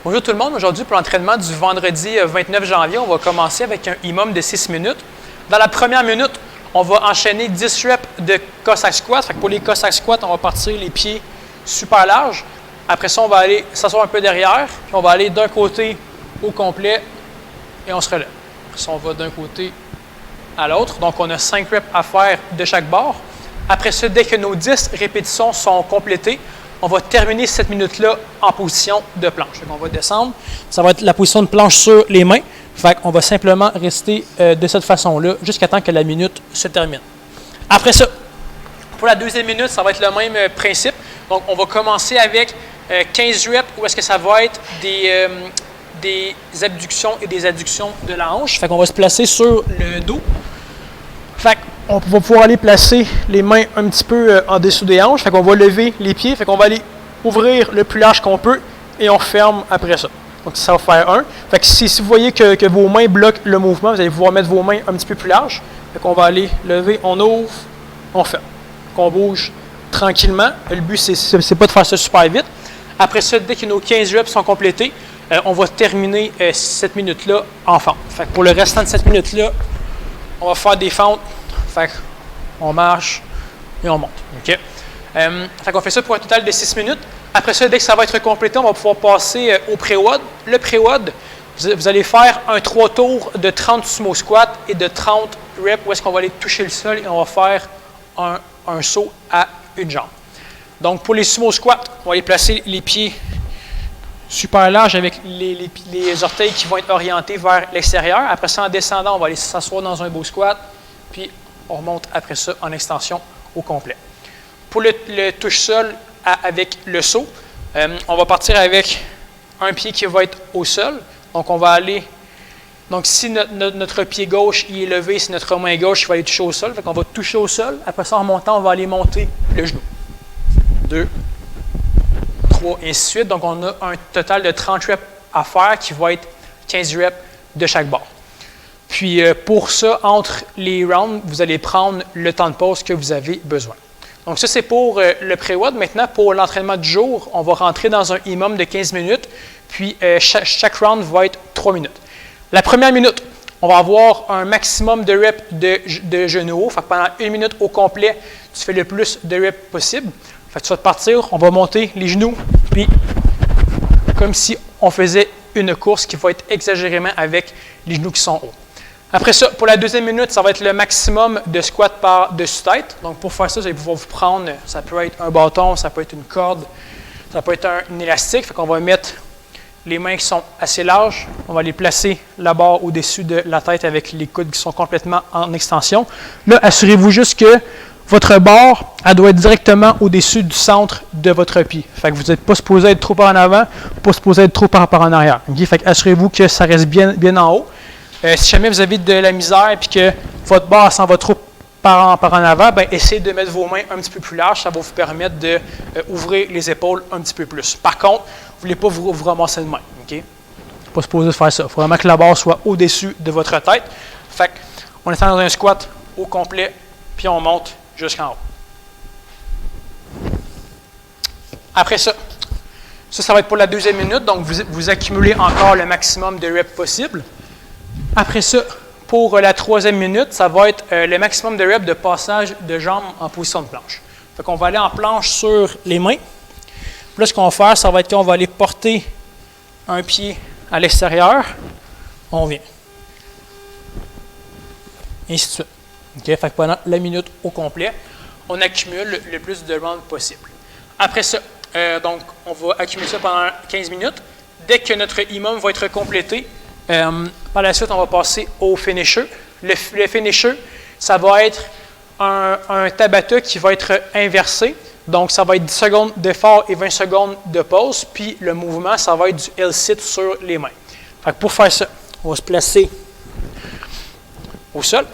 Bonjour tout le monde. Aujourd'hui, pour l'entraînement du vendredi 29 janvier, on va commencer avec un minimum de 6 minutes. Dans la première minute, on va enchaîner 10 reps de Cossack squat. Fait que pour les Cossack squat, on va partir les pieds super larges. Après ça, on va aller s'asseoir un peu derrière. Puis on va aller d'un côté au complet et on se relève. Après ça, on va d'un côté à l'autre. Donc, on a 5 reps à faire de chaque bord. Après ça, dès que nos 10 répétitions sont complétées, on va terminer cette minute-là en position de planche. Donc, on va descendre. Ça va être la position de planche sur les mains. Fait qu'on va simplement rester de cette façon-là jusqu'à temps que la minute se termine. Après ça, pour la deuxième minute, ça va être le même principe. Donc, on va commencer avec 15 reps où est-ce que ça va être des abductions et des adductions de la hanche. Fait qu'on va se placer sur le dos. Fait qu'on va pouvoir aller placer les mains un petit peu en dessous des hanches. Fait qu'on va lever les pieds. Fait qu'on va aller ouvrir le plus large qu'on peut et on ferme après ça. Donc, ça va faire un. Fait que si vous voyez que vos mains bloquent le mouvement, vous allez pouvoir mettre vos mains un petit peu plus larges. Fait qu'on va aller lever, on ouvre, on ferme. On bouge tranquillement. Le but, c'est pas de faire ça super vite. Après ça, dès que nos 15 reps sont complétés, on va terminer cette minute-là en fente. Fait que pour le restant de cette minute-là, on va faire des fentes. Fait qu'on marche et on monte. OK? Fait qu'on fait ça pour un total de 6 minutes. Après ça, dès que ça va être complété, on va pouvoir passer au pré-WOD. Le pré-WOD, vous allez faire un 3 tours de 30 sumo squats et de 30 reps où est-ce qu'on va aller toucher le sol et on va faire un saut à une jambe. Donc, pour les sumo squats, on va aller placer les pieds super larges avec les orteils qui vont être orientés vers l'extérieur. Après ça, en descendant, on va aller s'asseoir dans un beau squat, puis on remonte après ça en extension au complet. Pour le touche-sol avec le saut, on va partir avec un pied qui va être au sol. Donc, on va aller... Donc, si notre pied gauche il est levé, c'est notre main gauche qui va aller toucher au sol. Fait qu'on va toucher au sol. Après ça, en montant, on va aller monter le genou. 2, 3, et ainsi de suite. Donc, on a un total de 30 reps à faire qui va être 15 reps de chaque bord. Puis, pour ça, entre les rounds, vous allez prendre le temps de pause que vous avez besoin. Donc, ça, c'est pour le pré-WOD. Maintenant, pour l'entraînement du jour, on va rentrer dans un minimum de 15 minutes. Puis, chaque round va être 3 minutes. La première minute, on va avoir un maximum de reps de genoux hauts. Fait que pendant 1 minute au complet, tu fais le plus de reps possible. Fait que tu vas te partir, on va monter les genoux, puis comme si on faisait une course qui va être exagérément avec les genoux qui sont hauts. Après ça, pour la deuxième minute, ça va être le maximum de squat par-dessus tête. Donc, pour faire ça, vous allez pouvoir vous prendre, ça peut être un bâton, ça peut être une corde, ça peut être un élastique. Fait qu'on va mettre les mains qui sont assez larges. On va les placer là-bas au-dessus de la tête avec les coudes qui sont complètement en extension. Là, assurez-vous juste que votre barre, elle doit être directement au-dessus du centre de votre pied. Fait que vous n'êtes pas supposé être trop par en avant, pas supposé être trop par en arrière. Okay? Fait que assurez-vous que ça reste bien en haut. Si jamais vous avez de la misère et que votre barre s'en va trop par en avant, ben, essayez de mettre vos mains un petit peu plus larges. Ça va vous permettre d'ouvrir les épaules un petit peu plus. Par contre, vous ne voulez pas vous ramasser de main. Okay? Pas supposé faire ça. Il faut vraiment que la barre soit au-dessus de votre tête. Fait qu'on est dans un squat au complet, puis on monte jusqu'en haut. Après ça, ça va être pour la deuxième minute. Donc, vous accumulez encore le maximum de reps possible. Après ça, pour la troisième minute, ça va être le maximum de reps de passage de jambes en position de planche. Fait qu'on va aller en planche sur les mains. Puis là, ce qu'on va faire, ça va être qu'on va aller porter un pied à l'extérieur. On vient. Et ainsi de suite. Okay? Fait que pendant la minute au complet, on accumule le plus de rounds possible. Après ça, donc, on va accumuler ça pendant 15 minutes. Dès que notre minimum va être complété, par la suite, on va passer au finisher. Le finisher, ça va être un Tabata qui va être inversé. Donc, ça va être 10 secondes d'effort et 20 secondes de pause. Puis, le mouvement, ça va être du L-sit sur les mains. Fait que pour faire ça, on va se placer au sol.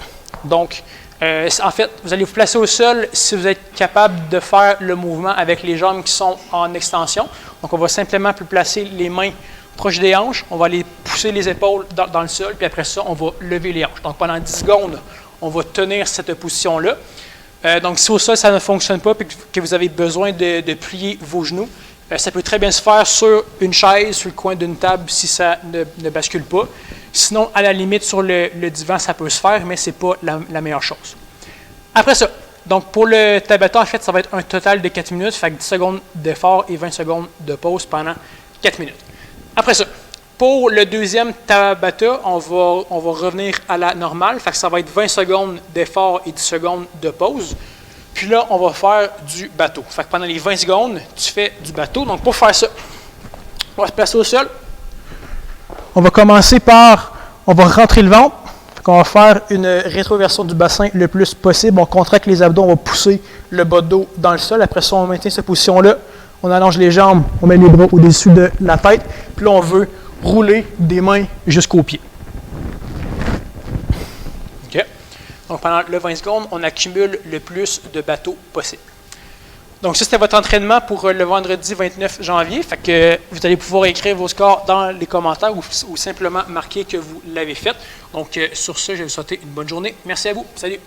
Donc, en fait, vous allez vous placer au sol si vous êtes capable de faire le mouvement avec les jambes qui sont en extension. Donc, on va simplement placer les mains proches des hanches. On va aller pousser les épaules dans le sol. Puis après ça, on va lever les hanches. Donc, pendant 10 secondes, on va tenir cette position-là. Donc, si au sol, ça ne fonctionne pas et que vous avez besoin de plier vos genoux, Ça peut très bien se faire sur une chaise, sur le coin d'une table, si ça ne bascule pas. Sinon, à la limite, sur le divan, ça peut se faire, mais ce n'est pas la meilleure chose. Après ça, donc pour le Tabata, en fait, ça va être un total de 4 minutes, fait que 10 secondes d'effort et 20 secondes de pause pendant 4 minutes. Après ça, pour le deuxième Tabata, on va revenir à la normale, fait que ça va être 20 secondes d'effort et 10 secondes de pause. Puis là, on va faire du bateau. Fait que pendant les 20 secondes, tu fais du bateau. Donc pour faire ça, on va se placer au sol. On va commencer par, on va rentrer le ventre. On va faire une rétroversion du bassin le plus possible. On contracte les abdos, on va pousser le bas de dos dans le sol. Après ça, on maintient cette position-là. On allonge les jambes, on met les bras au-dessus de la tête. Puis là, on veut rouler des mains jusqu'aux pieds. OK? Donc pendant le 20 secondes, on accumule le plus de bateaux possible. Donc ça, c'était votre entraînement pour le vendredi 29 janvier. Fait que vous allez pouvoir écrire vos scores dans les commentaires ou simplement marquer que vous l'avez fait. Donc sur ce, je vais vous souhaiter une bonne journée. Merci à vous. Salut!